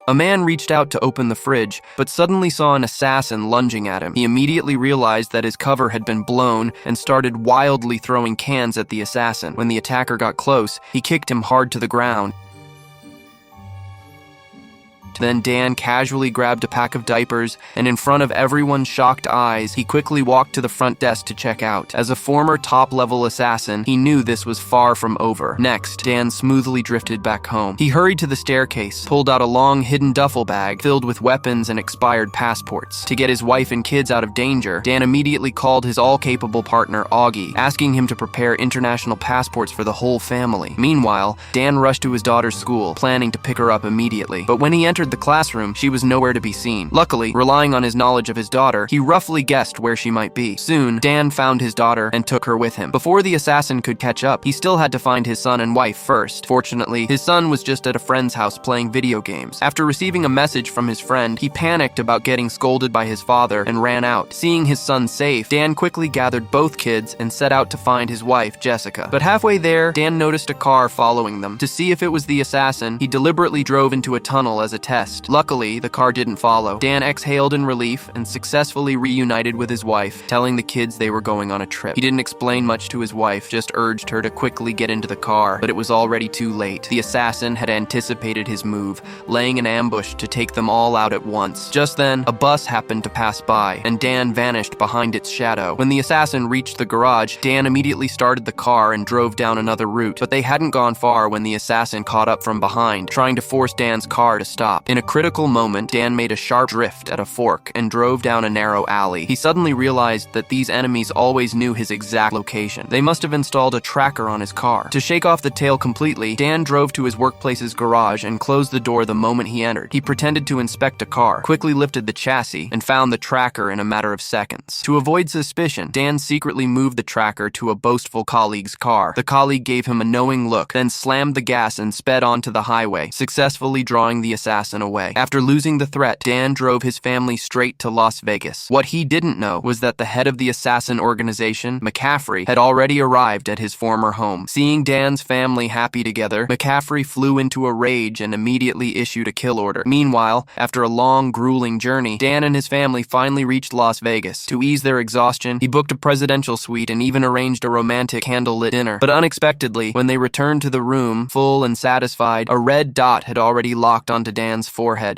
A man reached out to open the fridge, but suddenly saw an assassin lunging at him. He immediately realized that his cover had been blown and started wildly throwing cans at the assassin. When the attacker got close, he kicked him hard to the ground. Then Dan casually grabbed a pack of diapers, and in front of everyone's shocked eyes, he quickly walked to the front desk to check out. As a former top-level assassin, he knew this was far from over. Next, Dan smoothly drifted back home. He hurried to the staircase, pulled out a long hidden duffel bag filled with weapons and expired passports. To get his wife and kids out of danger, Dan immediately called his all-capable partner, Augie, asking him to prepare international passports for the whole family. Meanwhile, Dan rushed to his daughter's school, planning to pick her up immediately. But when he entered the classroom, she was nowhere to be seen. Luckily, relying on his knowledge of his daughter, he roughly guessed where she might be. Soon, Dan found his daughter and took her with him. Before the assassin could catch up, he still had to find his son and wife first. Fortunately, his son was just at a friend's house playing video games. After receiving a message from his friend, he panicked about getting scolded by his father and ran out. Seeing his son safe, Dan quickly gathered both kids and set out to find his wife, Jessica. But halfway there, Dan noticed a car following them. To see if it was the assassin, he deliberately drove into a tunnel as a test. Luckily, the car didn't follow. Dan exhaled in relief and successfully reunited with his wife, telling the kids they were going on a trip. He didn't explain much to his wife, just urged her to quickly get into the car, but it was already too late. The assassin had anticipated his move, laying an ambush to take them all out at once. Just then, a bus happened to pass by, and Dan vanished behind its shadow. When the assassin reached the garage, Dan immediately started the car and drove down another route, but they hadn't gone far when the assassin caught up from behind, trying to force Dan's car to stop. In a critical moment, Dan made a sharp drift at a fork and drove down a narrow alley. He suddenly realized that these enemies always knew his exact location. They must have installed a tracker on his car. To shake off the tail completely, Dan drove to his workplace's garage and closed the door the moment he entered. He pretended to inspect a car, quickly lifted the chassis, and found the tracker in a matter of seconds. To avoid suspicion, Dan secretly moved the tracker to a boastful colleague's car. The colleague gave him a knowing look, then slammed the gas and sped onto the highway, successfully drawing the assassin away. After losing the threat, Dan drove his family straight to Las Vegas. What he didn't know was that the head of the assassin organization, McCaffrey, had already arrived at his former home. Seeing Dan's family happy together, McCaffrey flew into a rage and immediately issued a kill order. Meanwhile, after a long, grueling journey, Dan and his family finally reached Las Vegas. To ease their exhaustion, he booked a presidential suite and even arranged a romantic candlelit dinner. But unexpectedly, when they returned to the room, full and satisfied, a red dot had already locked onto Dan's forehead.